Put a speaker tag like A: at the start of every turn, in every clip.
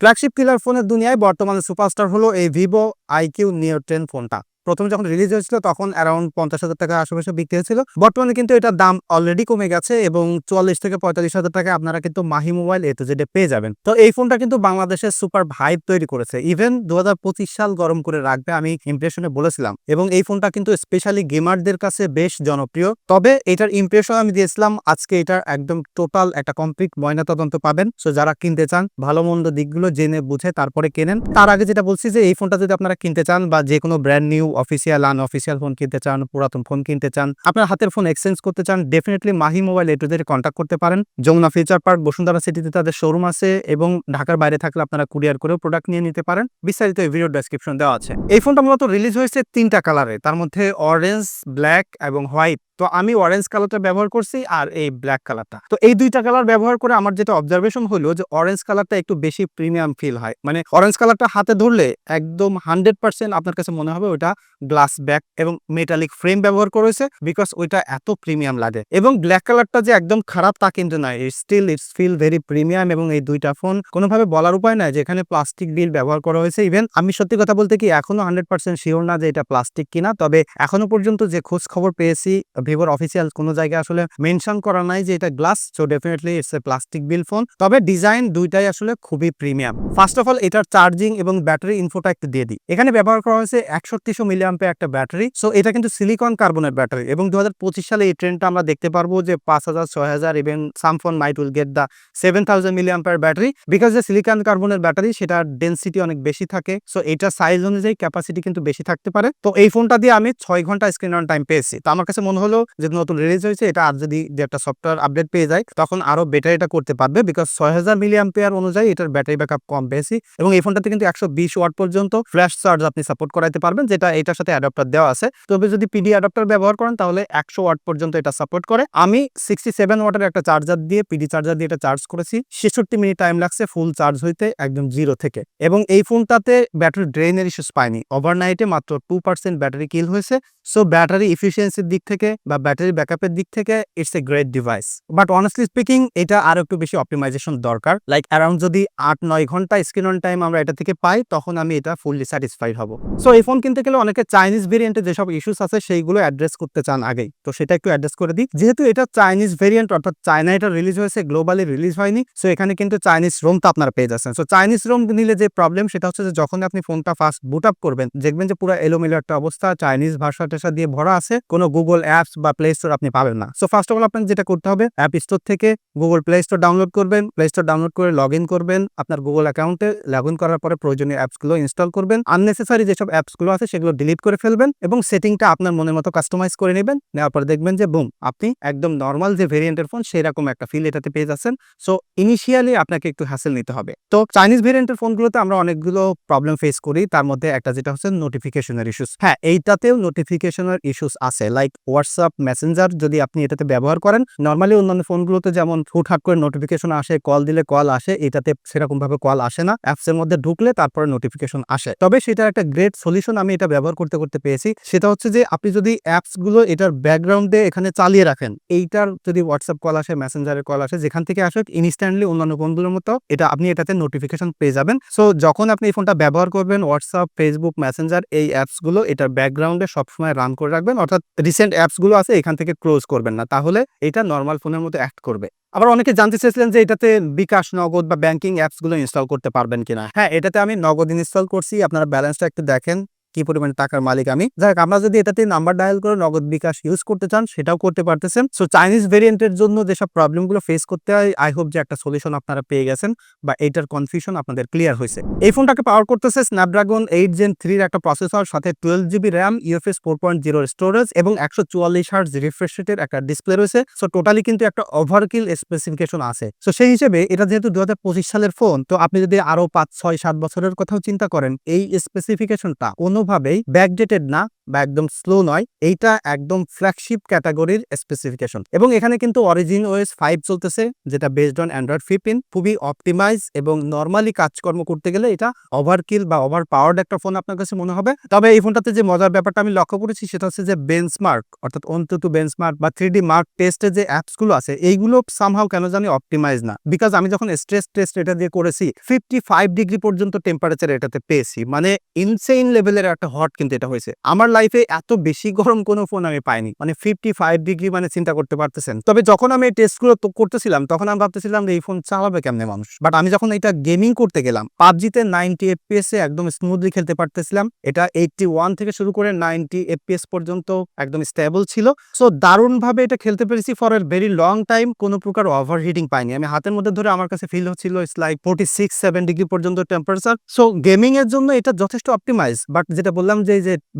A: Flagship killer ফোনের দুনিয়ায় বর্তমানে সুপারস্টার হলো এই ভিভো আইকিউ নিও 10 ফোনটা। প্রথমে যখন রিলিজ হয়েছিল তখন অ্যারাউন্ড 50,000 টাকা আশেপাশে বিক্রি হয়েছিল। বর্তমানে কিন্তু এটার দাম অলরেডি কমে গেছে এবং 44 থেকে 45,000 টাকায় আপনারা কিন্তু Mahi mobile A to Z পেয়ে যাবেন। তো এই ফোনটা কিন্তু বাংলাদেশের সুপার ভাইব তৈরি করেছে। ইভেন 2025 সাল গরম করে রাখবে আমি ইমপ্রেশনে বলেছিলাম, এবং এই ফোনটা কিন্তু স্পেশালি গেমারদের কাছে বেশ জনপ্রিয়। তবে এটার ইমপ্রেশন আমি দিয়েছিলাম, আজকে এটার একদম টোটাল একটা কমপ্লিট ময়নাতদন্ত পাবেন। সো যারা কিনতে চান ভালো মন্দ দিকগুলো জেনে বুঝে তারপরে কেনেন। তার আগে যেটা বলছি যে এই ফোনটা যদি আপনারা কিনতে চান বা যে কোনো brand new official unofficial phone কিনতে চান, পুরাতন ফোন কিনতে চান, আপনার হাতের ফোন এক্সচেঞ্জ করতে চান, definitely Mahi mobile A to Z contact করতে পারেন। যমুনা ফিউচার পার্ক, বসুন্ধরা সিটিতে তাদের শোরুম আছে এবং ঢাকার বাইরে থাকলে আপনারা কুরিয়ার করেও প্রোডাক্ট নিয়ে নিতে পারেন। বিস্তারিত এই ভিডিও ডেসক্রিপশন দেওয়া আছে। এই ফোনটা মূলত রিলিজ হয়েছে 3টা কালারে, তার মধ্যে অরেঞ্জ, ব্ল্যাক এবং হোয়াইট। তো আমি অরেঞ্জ কালারটা ব্যবহার করছি আর এই ব্ল্যাক কালারটা। তো এই দুইটা কালার ব্যবহার করে আমার যেটা অবজারভেশন হলো যে অরেঞ্জ কালারটা একটু বেশি প্রিমিয়াম ফিল হয়। মানে অরেঞ্জ কালারটা হাতে ধরলে একদম 100% আপনার কাছে মনে হবে ওইটা গ্লাস ব্যাক এবং মেটালিক ফ্রেম ব্যবহার করেছে, বিকজ ওইটা এত প্রিমিয়াম লাগে। এবং ব্ল্যাক কালারটা যে একদম খারাপ তা কিন্তু নয়, ইটস ফিল ভেরি প্রিমিয়াম। এবং এই দুইটা ফোন কোনোভাবে বলার উপায় নাই যে এখানে প্লাস্টিক বিল ব্যবহার করা হয়েছে। ইভেন আমি সত্যি কথা বলতে কি এখনো 100% শিওর না যে এটা প্লাস্টিক কিনা, তবে এখনো পর্যন্ত যে খোঁজ খবর পেয়েছি ভিভোর অফিসিয়াল কোনো জায়গায় আসলে মেনশন করা নাই যে এটা glass. So definitely it's a plastic bill phone. তবে ডিজাইন দুইটাই আসলে খুবই প্রিমিয়াম। ফার্স্ট অফ অল এটার চার্জিং এবং ব্যাটারি ইনফোটা একটু দিয়ে দিই। এখানে ব্যবহার করা হয়েছে 6100 মিলিঅ্যাম্পিয়ার একটা ব্যাটারি। সো এটা কিন্তু সিলিকন কার্বনের ব্যাটারি এবং 2025 সালে এই ট্রেন্ডটা আমরা দেখতে পারবো যে 5000, 6000, even some phone might will get the 7000 milliampere battery, because যে সিলিকন কার্বনের ব্যাটারি সেটার ডেনসিটি অনেক বেশি থাকে। সো এটা সাইজ অনুযায়ী ক্যাপাসিটি কিন্তু বেশি থাকতে পারে। তো এই ফোনটা দিয়ে আমি 6 ঘন্টা স্ক্রিন অন টাইম পেয়েছি। তো আমার কাছে মনে হলো যে নতুন রিলিজ হয়েছে, এটা আর যদি যে একটা সফটওয়্যার আপডেট পেয়ে যায় তখন আরো বেটার এটা করতে পারবে, বিকজ 6000 মিলিঅ্যাম্পিয়ার অনুযায়ী এটার ব্যাটারি ব্যাকআপ কম পেয়েছি। এবং এই ফোনটাতে কিন্তু 120 ওয়াট পর্যন্ত ফ্ল্যাশ চার্জ আপনি সাপোর্ট করাইতে পারবেন, যেটা এটার সাথে অ্যাডাপ্টার দেওয়া আছে। তবে যদি পিডি অ্যাডাপ্টার ব্যবহার করেন তাহলে 100 ওয়াট পর্যন্ত এটা সাপোর্ট করে। আমি 67 ওয়াটের একটা চার্জার দিয়ে, পিডি চার্জার দিয়ে এটা চার্জ করেছি। 66 মিনিট টাইম লাগছে ফুল চার্জ হইতে একদম জিরো থেকে। এবং এই ফোনটাতে ব্যাটারি ড্রেনের ইস্যুস পাইনি। ওভারনাইটে মাত্র 2% ব্যাটারি কিল হয়েছে। সো ব্যাটারি ইফিসিয়েন্সির দিক থেকে বা ব্যাটারি ব্যাকআপের দিক থেকে it's a great device. But honestly speaking এটা আরো একটু বেশি অপটিমাইজেশন দরকার। লাইক অ্যারাউন্ড যদি 8-9 ঘন্টা স্ক্রিন অন টাইম আমরা এটা থেকে পাই তখন আমি এটা ফুললি স্যাটিসফাইড হব। সো এই ফোন কিনতে গেলে অনেকে চাইনিজ ভেরিয়েন্টে যেসব ইস্যুস আছে সেইগুলো অ্যাড্রেস করতে চান আগেই, তো সেটা একটু অ্যাড্রেস করে দিই। যেহেতু এটা চাইনিজ ভেরিয়েন্ট, অর্থাৎ চায়না এটা রিলিজ হয়েছে, গ্লোবালি রিলিজ হয়নি। সো এখানে কিন্তু চাইনিজ রোম তো আপনারা পেয়ে যাচ্ছেন। সো চাইনিজ রোম নিলে যে প্রবলেম সেটা হচ্ছে যে যখন আপনি ফোনটা ফার্স্ট বুট আপ করবেন দেখবেন যে পুরো এলোমেলো একটা অবস্থা, চাইনিজ ভাষা টেষা দিয়ে ভরা আছে, কোনো গুগল অ্যাপস বা প্লে স্টোর আপনি পাবেন না। সো ফার্স্ট অফ অল আপনাকে যেটা করতে হবে, অ্যাপ স্টোর থেকে গুগল প্লে স্টোর ডাউনলোড করবেন। প্লে স্টোর ডাউনলোড করে লগ ইন করবেন আপনার গুগল অ্যাকাউন্টে। লগ ইন করার পরে প্রয়োজনীয় অ্যাপসগুলো ইনস্টল করবেন। আননেসেসারি যেসব অ্যাপসগুলো আছে সেগুলো ডিলিট করে ফেলবেন এবং সেটিংটা আপনার মনের মতো কাস্টমাইজ করে নেবেন। নেওয়ার পরে দেখবেন যে বুম, আপনি একদম নর্মাল যে ভেরিয়েন্টের ফোন সেরকম একটা ফিল এটাতে পেয়ে যাচ্ছেন। সো ইনিশিয়ালি আপনাকে একটু হ্যাসেল নিতে হবে। তো চাইনিজ ভেরিয়েন্টের ফোনগুলোতে আমরা অনেকগুলো প্রবলেম ফেস করি, তার মধ্যে একটা যেটা হচ্ছে নোটিফিকেশনের ইস্যুস। হ্যাঁ, এইটাতেও নোটিফিকেশনের ইস্যুস আছে, লাইক হোয়াটসঅ্যাপ, মেসেঞ্জার যদি আপনি এটাতে ব্যবহার করেন। নর্মালি অন্যান্য ফোনগুলোতে যেমন হুটহাট করে নোটিফিকেশন আসে, কল দিলে কল আসে, এটাতে সেরকম ভাবে কল আসে না। অ্যাপসের মধ্যে ঢুকলে তারপরে নোটিফিকেশন আসে। তবে সেটার একটা গ্রেট সলিউশন আমি এটা ব্যবহার করতে করতে পেয়েছি। সেটা হচ্ছে যে আপনি যদি অ্যাপসগুলো এটার ব্যাকগ্রাউন্ডে এখানে চালিয়ে রাখেন, এইটার যদি হোয়াটসঅ্যাপ কল আসে, মেসেঞ্জারের কল আসে, যেখান থেকে আসে ইনস্ট্যান্টলি অন্যান্য ফোনগুলোর মতো এটা আপনি এটাতে নোটিফিকেশন পেয়ে যাবেন। সো যখন আপনি এই ফোনটা ব্যবহার করবেন, হোয়াটসঅ্যাপ, ফেসবুক, মেসেঞ্জার এই অ্যাপসগুলো এটার ব্যাকগ্রাউন্ডে সবসময় রান করে রাখবেন, অর্থাৎ রিসেন্ট অ্যাপসগুলো আছে এখান থেকে ক্লোজ করবেন না, তাহলে এটা নর্মাল ফোনের মতো অ্যাক্ট করবে। আবার অনেকে জানতে চেয়েছিলেন যে এটাতে বিকাশ, নগদ বা ব্যাংকিং অ্যাপসগুলো ইনস্টল করতে পারবেন কিনা। হ্যাঁ, এটাতে আমি নগদ ইনস্টল করছি। আপনারা ব্যালেন্সটা একটু দেখেন কি পরিমাণ টাকার মালিক আমি। যাই হোক, আমরা যদি এটাতে নাম্বার ডায়াল করে নগদ বিকাশ ইউজ করতে চান সেটাও করতে পারতেছেন। সো চাইনিজ ভেরিয়েন্টের জন্য যেসব প্রবলেমগুলো ফেস করতে হয়, আই হোপ যে একটা সলিউশন আপনারা পেয়ে গেছেন বা এইটার কনফিউশন আপনাদের ক্লিয়ার হয়েছে। এই ফোনটাকে পাওয়ার করতেছে স্ন্যাপড্রাগন 8 Gen 3 একটা প্রসেসর, সাথে 12GB র্যাম, ইউএফএস 4.0 স্টোরেজ এবং 144 হার্টজ রিফ্রেশ রেটের একটা ডিসপ্লে রয়েছে। সো টোটালি কিন্তু একটা ওভারকিল স্পেসিফিকেশন আছে। সো সেই হিসেবে এটা যেহেতু 2025 সালের ফোন, তো আপনি যদি আরো 5, 6, 7 বছরের কথাও চিন্তা করেন, এই স্পেসিফিকেশনটা কোনোভাবেই ব্যাকডেটেড না বা একদম স্লো নয়, এইটা একদম ফ্ল্যাগশিপ ক্যাটাগরির স্পেসিফিকেশন। এবং এখানে কিন্তু অরিজিন ওএস 5 চলতেছে, যেটা বেসড অন অ্যান্ড্রয়েড 15, খুবই অপটিমাইজ এবং নর্মালি কাজকর্ম করতে গেলে এটা ওভারকিল বা ওভার পাওয়ার্ড একটা ফোন আপনার কাছে মনে হবে। তবে এই ফোনটাতে যে মজার ব্যাপারটা আমি লক্ষ্য করেছি সেটা হচ্ছে যে বেঞ্চমার্ক, অর্থাৎ অন্তত বেঞ্চমার্ক বা 3D মার্ক টেস্টের যে অ্যাপসগুলো আছে এইগুলো সামহাউ কেন জানি অপটিমাইজ না। বিকজ আমি যখন স্ট্রেস টেস্ট এটা দিয়ে করেছি 55 ডিগ্রি পর্যন্ত টেম্পারেচার এটাতে পেয়েছি, মানে ইনসেইন লেভেলের একটা হট কিন্তু এটা হয়েছে। আমার লাইফে এত বেশি গরম কোনো ফোন আমি পাইনি, মানে 55 ডিগ্রি, মানে চিন্তা করতে পারতেছেন। তবে যখন আমি এই টেস্টগুলো করতেছিলাম তখন আমি ভাবতেছিলাম যে এই ফোন চালাবে কেমনে মানুষ, বাট আমি যখন এটা গেমিং করতে গেলাম পাবজিতে 90 FPS এ একদম স্মুথলি খেলতে পারতেছিলাম। এটা 81 থেকে শুরু করে 90 FPS পর্যন্ত একদম স্টেবল ছিল। সো দারুণভাবে এটা খেলতে পেরেছি for a very long time, কোনো প্রকার ওভারহিটিং পাইনি। আমি হাতের মধ্যে ধরে আমার কাছে ফিল হচ্ছিল ইটস লাইক 46-7 ডিগ্রি পর্যন্ত টেম্পারেচার। সো গেমিং এর জন্য এটা যথেষ্ট অপটিমাইজ। বাট যেটা বললাম যে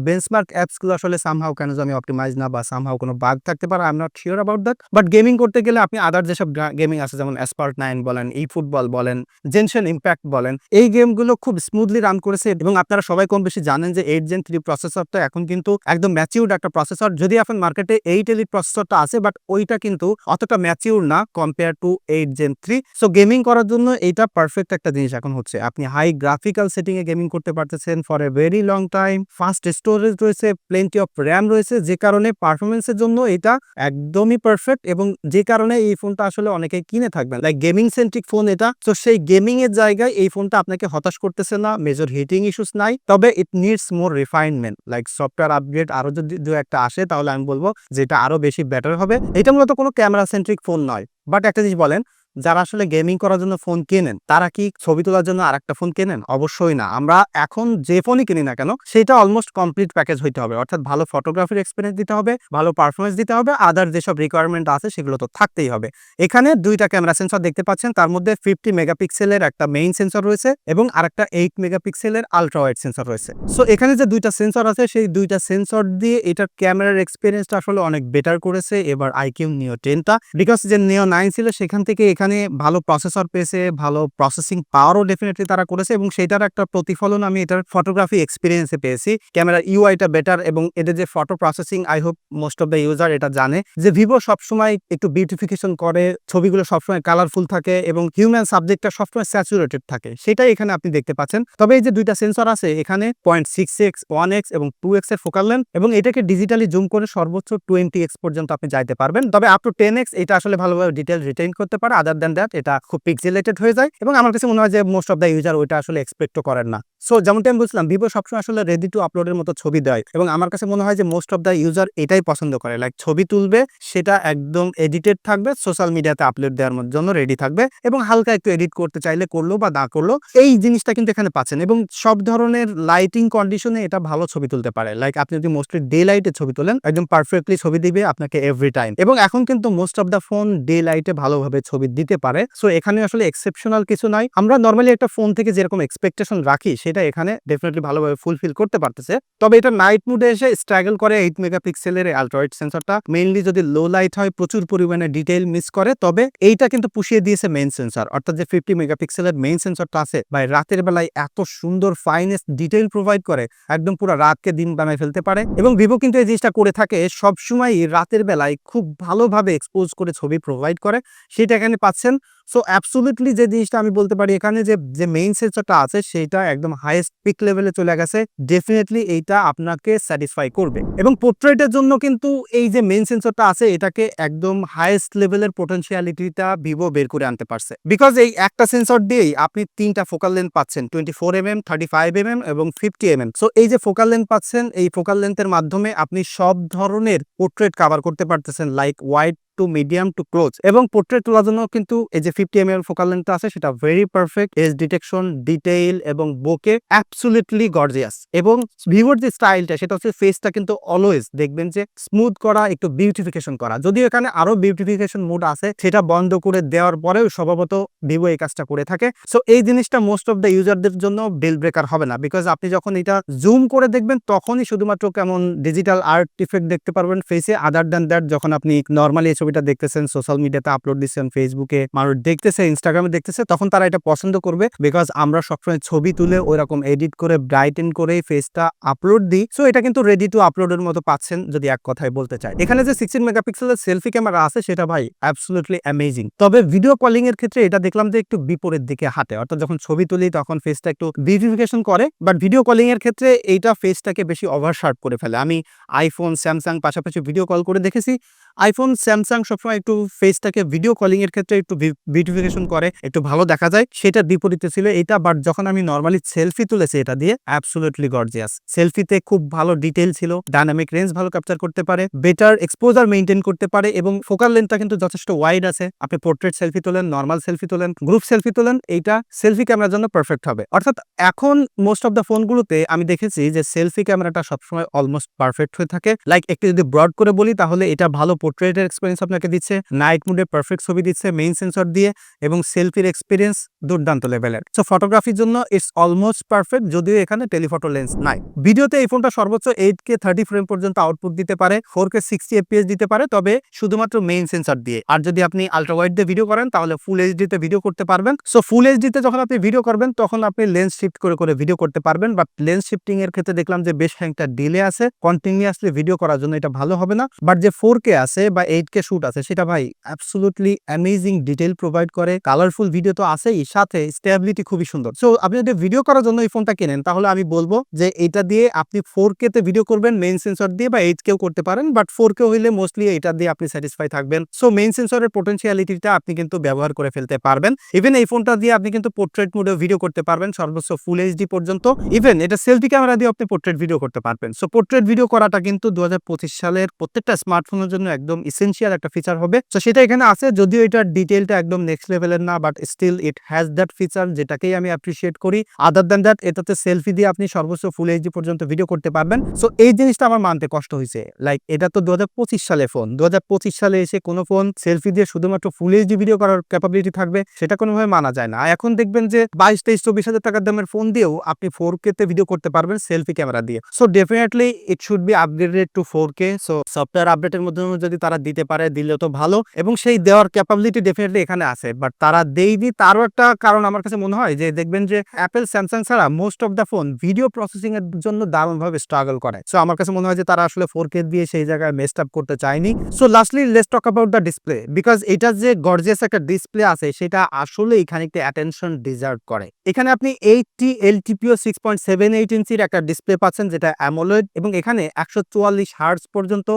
A: বেঞ্চমার্ক অ্যাপস গুলো আসলে সামহাউ কেন জানি অপটিমাইজ না, বা সামহাউ কোনো বাগ থাকতে পারে, I am not sure about that. But gaming করতে গেলে আপনি আদার যেসব গেমিং আছে যেমন এসপার্ট 9 বলেন, ই ফুটবল বলেন, জেনশন ইম্প্যাক্ট বলেন, এই গেমগুলো খুব স্মুথলি রান করেছে। এবং আপনারা সবাই কম বেশি জানেন যে 8 Gen 3 প্রসেসরটা এখন কিন্তু একদম ম্যাচিউরড একটা প্রসেসর। যদি এখন মার্কেটে 8 Elite প্রসেসরটা আছে, বাট ওইটা কিন্তু অতটা ম্যাচিউর না compare to 8 Gen 3। So gaming করার জন্য এইটা পারফেক্ট একটা জিনিস এখন হচ্ছে। আপনি হাই গ্রাফিক্যাল সেটিং এ গেমিং করতে পারতেছেন for a very long time. Fast storage রয়েছে, প্লেন্টি অফ র্যাম রয়েছে, যে কারণে পারফরমেন্সের জন্য এটা একদমই পারফেক্ট। এবং যে কারণে এই ফোনটা আসলে অনেকে কিনে থাকবেন, লাইক গেমিং সেন্ট্রিক ফোন এটা। তো সেই গেমিং এর জায়গায় এই ফোনটা আপনাকে হতাশ করতেছে না, মেজর হিটিং ইস্যুস নাই। তবে it needs more refinement, like software upgrade আরো যদি দু একটা আসে তাহলে আমি বলবো যে এটা আরো বেশি বেটার হবে। এটা মূলত কোনো ক্যামেরা সেন্ট্রিক ফোন নয়। বাট একটা জিনিস বলেন, যারা আসলে গেমিং করার জন্য ফোন কেনেন তারা কি ছবি তোলার জন্য আরেকটা ফোন কেনেন? অবশ্যই না। আমরা এখন যে ফোনই কিনি না কেন সেটা অলমোস্ট কমপ্লিট প্যাকেজ হইতে হবে, অর্থাৎ ভালো ফটোগ্রাফির এক্সপিরিয়েন্স দিতে হবে, ভালো পারফরমেন্স দিতে হবে, আদার যেসব রিকোয়ারমেন্ট আছে সেগুলো তো থাকতেই হবে। এখানে দুইটা ক্যামেরা সেন্সর দেখতে পাচ্ছেন, তার মধ্যে 50 মেগাপিক্সেলের একটা মেইন সেন্সর রয়েছে এবং আরেকটা 8 মেগাপিক্সেলের আলট্রা ওয়াইড সেন্সর রয়েছে। সো এখানে যে দুইটা সেন্সর আছে সেই দুইটা সেন্সর দিয়ে এটার ক্যামেরার এক্সপিরিয়েন্সটা আসলে অনেক বেটার করেছে এবার আইকিউ নিও 10টা। বিকজ যে নিও 9 ছিল সেখান থেকে এখানে ভালো প্রসেসর পেয়েছে, ভালো প্রসেসিং পাওয়ারও ডেফিনেটলি তারা করেছে এবং সেটার একটা প্রতিফলন আমি এটার ফটোগ্রাফি এক্সপিরিয়েন্সে পেয়েছি। ক্যামেরার ইউআইটা বেটার এবং এদের যে photo processing, I hope most of the user এটা জানে যে ভিভো সবসময় একটু বিউটিফিকেশন করে, ছবিগুলো সবসময় কালারফুল থাকে এবং হিউম্যান সাবজেক্টটা সবসময় স্যাচুরেটেড থাকে, সেটাই এখানে আপনি দেখতে পাচ্ছেন। তবে এই যে দুইটা সেন্সর আছে এখানে 0.6x, 1x এবং 2x এর ফোকাল লেন্থ, এবং এটাকে ডিজিটালি জুম করে সর্বোচ্চ 20x পর্যন্ত আপনি যাইতে পারবেন। তবে আপ টু 10x এটা আসলে ভালোভাবে ডিটেল রিটেইন করতে পারে, আদার দ্যান দ্যাট এটা খুব পিক্সেলেটেড হয়ে যায় এবং আমার কাছে মনে হয় যে মোস্ট অফ দ্য ইউজার ওইটা আসলে এক্সপেক্টও করেন না। সো যেমনটা আমি বলছিলাম ভিভো সবসময় আসলে রেডি টু আপলোডের মতো ছবি দেয় এবং আমার কাছে মনে হয় যে মোস্ট অফ দ্য ইউজার এটাই পছন্দ করে, লাইক ছবি তুলবে সেটা একদম এডিটেড থাকবে, সোশ্যাল মিডিয়াতে আপলোড দেওয়ার জন্য রেডি থাকবে এবং হালকা একটু এডিট করতে চাইলে করলো বা না করলো, এই জিনিসটা কিন্তু এখানে পাচ্ছেন। এবং সব ধরনের লাইটিং কন্ডিশনে এটা ভালো ছবি তুলতে পারে, লাইক আপনি যদি মোস্টলি ডে লাইটে ছবি তোলেন একদম পারফেক্টলি ছবি দিবে আপনাকে এভরি টাইম। এবং এখন কিন্তু most of the phone day লাইটে ভালোভাবে ছবি দিতে পারে। সো এখানে আসলে এক্সেপশনাল কিছু নাই, আমরা নর্মালি একটা ফোন থেকে যেরকম এক্সপেকটেশন রাখি সেটা এখানে ডেফিনেটলি ভালোভাবে ফুলফিল করতে পারতেছে। তবে এটা নাইট মুডে এসে স্ট্রাগল করে 8 মেগাপিক্সেলের আলট্রা ওয়াইড সেন্সরটা, মেইনলি যদি লো লাইট হয় প্রচুর পরিমাণে ডিটেইল মিস করে। তবে এইটা কিন্তু পুষিয়ে দিয়েছে মেইন সেন্সর, অর্থাৎ যে 50 মেগাপিক্সেলের মেইন সেন্সরটা আছে ভাই রাতের বেলায় এত সুন্দর ফাইনেস্ট ডিটেইল প্রোভাইড করে, একদম পুরো রাতকে দিন বানায় ফেলতে পারে। এবং ভিভো কিন্তু এই জিনিসটা করে থাকে, সবসময় রাতের বেলায় খুব ভালোভাবে এক্সপোজ করে ছবি প্রোভাইড করে, সেটা এখানে পাচ্ছেন। সো অ্যাবসোলিউটলি যে জিনিসটা আমি বলতে পারি এখানে যে মেইন সেন্সরটা আছে সেটা একদম হাইয়েস্ট পিক লেভেলে চলে গেছে, ডেফিনেটলি এইটা আপনাকে স্যাটিসফাই করবে। এবং পোর্ট্রেটের জন্য কিন্তু এই যে মেইন সেন্সরটা আছে এটাকে একদম হাইয়েস্ট লেভেলের পোটেনশিয়ালিটিটা ভিভো বের করে আনতে পারছে, বিকজ এই একটা সেন্সর দিয়েই আপনি তিনটা ফোকাল লেন্থ পাচ্ছেন, 24mm, 35mm এবং 50mm। সো এই যে ফোকাল লেন্থ পাচ্ছেন, এই ফোকাল লেন্থের মাধ্যমে আপনি সব ধরনের পোর্ট্রেট কভার করতে পারতেছেন, like wide to medium to close. এবং পোর্ট্রেট তোলার জন্য কিন্তু এই যে 50mm ফোকাল লেন্থ আছে সেটা very perfect, age detection, detail এবং বোকে অ্যাবসলিউটলি গর্জিয়াস। এবং ভিভোর যে স্টাইলটা সেটা হচ্ছে ফেসটা কিন্তু অলওয়েজ দেখবেন যে স্মুথ করা, একটু বিউটিফিকেশন করা, যদিও এখানে আরো বিউটিফিকেশন মোড আছে সেটা বন্ধ করে দেওয়ার পরেও স্বভাবত ভিভো এই কাজটা করে থাকে। সো এই জিনিসটা মোস্ট অফ দ্য ইউজারদের জন্য ডিল ব্রেকার হবে না, বিকজ আপনি যখন এটা জুম করে দেখবেন তখনই শুধুমাত্র কেমন ডিজিটাল আর্ট ইফেক্ট দেখতে পারবেন ফেসে, আদার দ্যান দ্যাট যখন আপনি নর্মালি ছবি ছবিটা দেখতেছেন, সোশ্যাল মিডিয়াতে আপলোড দিচ্ছেন, ফেসবুকে মানুষ দেখতেছে, ইনস্টাগ্রামে দেখতেছে, তখন তারা এটা পছন্দ করবে। বিকজ আমরা সবসময় ছবি তুলে ওইরকম এডিট করে ব্রাইটেন করে ফেসটা আপলোড দিই। সো এটা কিন্তু রেডি টু আপলোডের মতো পাচ্ছেন, যদি এক কথায় বলতে চাই। এখানে যে 16 মেগাপিক্সেলের সেলফি ক্যামেরা আছে সেটা ভাই অ্যাবসলিউটলি অ্যামেজিং। তবে ভিডিও কলিং এর ক্ষেত্রে এটা দেখলাম যে একটু বিপরীত দিকে হাঁটে, অর্থাৎ যখন ছবি তুলি তখন ফেসটা একটু বিউটিফিকেশন করে, বাট ভিডিও কলিং এর ক্ষেত্রে এইটা ফেসটাকে বেশি ওভারশার্প করে ফেলে। আমি আইফোন, স্যামসাং পাশাপাশি ভিডিও কল করে দেখেছি, আইফোন, স্যামসাং সবসময় একটু ফেসটাকে ভিডিও কলিং এর ক্ষেত্রে একটু বিউটিফিকেশন করে, একটু ভালো দেখা যায়, সেটার বিপরীতে ছিল এটা। বাট যখন আমি নর্মালি সেলফি তুলেছি এটা দিয়ে, অ্যাবসলিউটলি গর্জিয়াস। সেলফিতে খুব ভালো ডিটেইল ছিল, ডাইনামিক রেঞ্জ ভালো ক্যাপচার করতে পারে, বেটার এক্সপোজার মেইনটেইন করতে পারে, এবং ফোকাল লেন্থটা কিন্তু যথেষ্ট ওয়াইড আছে। আপনি পোর্ট্রেট সেলফি তোলেন, নর্মাল সেলফি তোলেন, গ্রুপ সেলফি তোলেন, এইটা সেলফি ক্যামেরার জন্য পারফেক্ট হবে। অর্থাৎ এখন মোস্ট অফ দ্য ফোনগুলোতে আমি দেখেছি যে সেলফি ক্যামেরাটা সবসময় অলমোস্ট পারফেক্ট হয়ে থাকে। লাইক একটু যদি ব্রড করে বলি তাহলে এটা ভালো পোর্ট্রেটের এক্সপিরিয়েন্স আপনাকে দিচ্ছে, নাইট মুডে পারফেক্ট ছবি দিচ্ছে মেইন সেন্সর দিয়ে, এবং সেলফির এক্সপিরিয়েন্স দুর্দান্ত লেভেলের। সো ফটোগ্রাফির জন্য ইটস অলমোস্ট পারফেক্ট, যদিও এখানে টেলিফটো লেন্স নাই। ভিডিওতে এই ফোনটা সর্বোচ্চ 8K 30 ফ্রেম পর্যন্ত আউটপুট দিতে পারে, 4K 60 FPS দিতে পারে, তবে শুধুমাত্র মেইন সেন্সর দিয়ে। আর যদি আপনি আলট্রা ওয়াইড দিয়ে ভিডিও করেন তাহলে ফুল এইচডি তে ভিডিও করতে পারবেন। সো ফুল এইচডি তে যখন আপনি ভিডিও করবেন তখন আপনি লেন্স শিফট করে করে ভিডিও করতে পারবেন, বাট লেন্স শিফটিং এর ক্ষেত্রে দেখলাম যে বেশ একটা ডিলে আছে, কন্টিনিউয়াসলি ভিডিও করার জন্য এটা ভালো হবে না। বাট যে 4K আছে বা 8K শুট আছে সেটা ভাই অ্যাবসলিউটলি অ্যামেজিং ডিটেইল প্রোভাইড করে, কালারফুল ভিডিও তো আছেই, সাথে স্টেবিলিটি খুবই সুন্দর। সো আপনি যদি ভিডিও করার জন্য এই ফোনটা কেনেন তাহলে আমি বলবো যে এটা দিয়ে আপনি 4K তে ভিডিও করবেন মেইন সেন্সর দিয়ে, বা 8K করতে পারেন, বাট 4K হইলে মোস্টলি এটা দিয়ে আপনি স্যাটিসফাই থাকবেন। সো মেইন সেন্সরের পোটেনশিয়ালিটিটা আপনি কিন্তু ব্যবহার করে ফেলতে পারবেন। ইভেন এই ফোনটা দিয়ে আপনি কিন্তু পোর্ট্রেট মোডে ভিডিও করতে পারবেন সর্বোচ্চ ফুল এইচডি পর্যন্ত। ইভেন এটা সেলফি ক্যামেরা দিয়ে আপনি পোর্ট্রেট ভিডিও করতে পারবেন। সো পোর্ট্রেট ভিডিও করাটা কিন্তু 2025 সালের প্রত্যেকটা স্মার্টফোনের জন্য একদম ইসেনশিয়াল একটা ফিচার হবে। সো সেটা এখানে আছে, যদিও এটার ডিটেইলটা একদম নেক্সট লেভেলের না, but still it has that feature, যেটাকেই আমি অ্যাপ্রিশিয়েট করি। আদার দ্যান দ্যাট এটাতে সেলফি দিয়ে আপনি সর্বোচ্চ ফুল এইচডি পর্যন্ত ভিডিও করতে পারবেন। সো এই জিনিসটা আমার মানতে কষ্ট হয়েছে। লাইক এটা তো 2025 সালে ফোন, 2025 সালে এসে কোনো ফোন সেলফি দিয়ে শুধুমাত্র ফুল এইচডি ভিডিও করার ক্যাপাবিলিটি থাকবে, সেটা কোনোভাবে মানা যায় না। এখন দেখবেন যে 22, 23, 24 হাজার টাকার দামের ফোন দিয়েও আপনি 4K তে ভিডিও করতে পারবেন সেলফি ক্যামেরা দিয়ে। So definitely it should be upgraded two 4K। So software আপডেটের মাধ্যমে যদি তারা দিতে পারে, দিলে তো ভালো, এবং সেই দেওয়ার ক্যাপাবিলিটি ডেফিনেটলি এখানে আছে, বাট তারা দেয়নি। তারও একটা কারণ আমার কাছে মনে হয় যে দেখবেন যে অ্যাপেল, স্যামসাং ছাড়া most of the phone video processing এর জন্য দারুণভাবে স্ট্রাগল করে। সো আমার কাছে মনে হয় যে তারা আসলে 4K দিয়ে সেই জায়গায় মেসড আপ করতে চায়নি। So lastly let's talk about the display, because এটা যে গর্জিয়াস একটা ডিসপ্লে আছে সেটা আসলেই খানিকটা অ্যাটেনশন ডিজার্ভ করে। এখানে আপনি 80 LTPO 6.78 ইঞ্চির একটা ডিসপ্লে পাচ্ছেন যেটা অ্যামোলেড, এবং এখানে 144 হার্টজ পর্যন্ত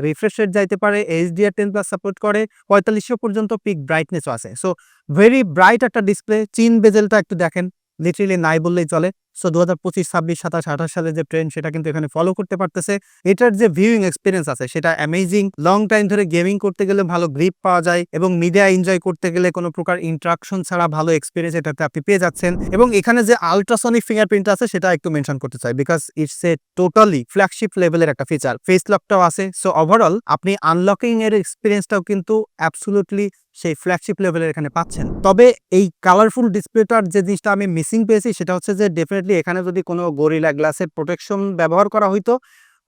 A: রিফ্রেশ রেট যাইতে পারে, HDR10+ সাপোর্ট করে, 4500 পর্যন্ত পিক ব্রাইটনেসও আছে। সো ভেরি ব্রাইট একটা ডিসপ্লে। চিন বেজেলটা একটু দেখেন, লিটারেলি নাই বললেই চলে। সো 2025, 26, 27, 28 সালে যে ট্রেন্ড সেটা কিন্তু এখানে ফলো করতে পারতেছে। এটার যে ভিউইং এক্সপিরিয়েন্স আছে সেটা অ্যামেজিং। লং টাইম ধরে গেমিং করতে গেলে ভালো গ্রিপ পাওয়া যায়, এবং মিডিয়া এনজয় করতে গেলে কোনো প্রকার ইন্টারাকশন ছাড়া ভালো এক্সপিরিয়েন্স এটাতে আপনি পেয়ে যাচ্ছেন। এবং এখানে যে আলট্রাসনিক ফিঙ্গারপ্রিন্ট আছে সেটা একটু মেনশন করতে চাই, because it's a totally flagship লেভেলের একটা ফিচার। ফেস লকটাও আছে। সো ওভারঅল আপনি আনলকিং এর এক্সপিরিয়েন্সটাও কিন্তু অ্যাবসলিউটলি সেই ফ্ল্যাগশিপ লেভেলের এখানে পাচ্ছেন। তবে এই কালারফুল ডিসপ্লেটার যে জিনিসটা আমি মিসিং পেয়েছি সেটা হচ্ছে যে ডেফিনেটলি এখানে যদি কোনো গরিলা গ্লাসের প্রোটেকশন ব্যবহার করা হইতো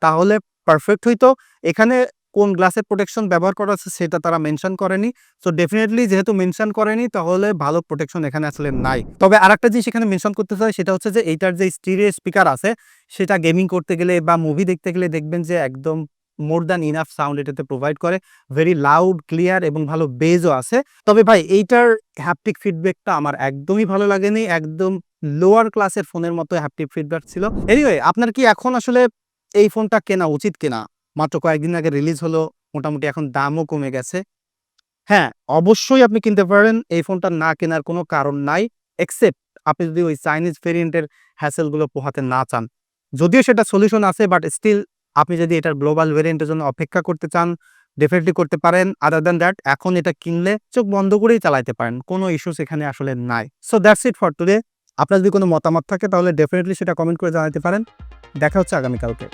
A: তাহলে পারফেক্ট হইতো। এখানে কোন গ্লাসের প্রোটেকশন ব্যবহার করা আছে সেটা তারা মেনশন করেনি। সো ডেফিনেটলি যেহেতু মেনশন করেনি তাহলে ভালো প্রোটেকশন এখানে আসলে নাই। তবে আরেকটা জিনিস এখানে মেনশন করতে চাই, সেটা হচ্ছে যে এইটার যে স্টিরিও স্পিকার আছে সেটা গেমিং করতে গেলে বা মুভি দেখতে গেলে দেখবেন যে একদম মোর দ্যান ইনাফ সাউন্ড এটাতে প্রোভাইড করে, ভেরি লাউড, ক্লিয়ার, এবং ভালো বেজও আছে। তবে ভাই এইটার হ্যাপটিক ফিডব্যাকটা আমার একদমই ভালো লাগেনি, একদম লোয়ার ক্লাসের ফোনের মতো হ্যাপটিক ফিডব্যাক ছিল। এনিওয়ে, আপনার কি এখন আসলে এই ফোনটা কেনা উচিত কিনা? মাত্র কয়েকদিন আগে রিলিজ হলো, মোটামুটি এখন দামও কমে গেছে। হ্যাঁ, অবশ্যই আপনি কিনতে পারেন, এই ফোনটা না কেনার কোনো কারণ নাই, এক্সেপ্ট আপনি যদি ওই চাইনিজ ভেরিয়েন্টের হ্যাসেলগুলো পোহাতে না চান। যদিও সেটা সলিউশন আছে, বাট স্টিল আপনি যদি এটার গ্লোবাল ভেরিয়েন্টের জন্য অপেক্ষা করতে চান ডেফিনেটলি করতে পারেন। আদার দ্যান দ্যাট এখন এটা কিনলে চোখ বন্ধ করেই চালাতে পারেন, কোনো ইস্যুস এখানে আসলে নাই। So that's it for today. আপনার যদি কোনো মতামত থাকে তাহলে ডেফিনেটলি সেটা কমেন্ট করে জানাতে পারেন। দেখা হচ্ছে আগামীকালকে।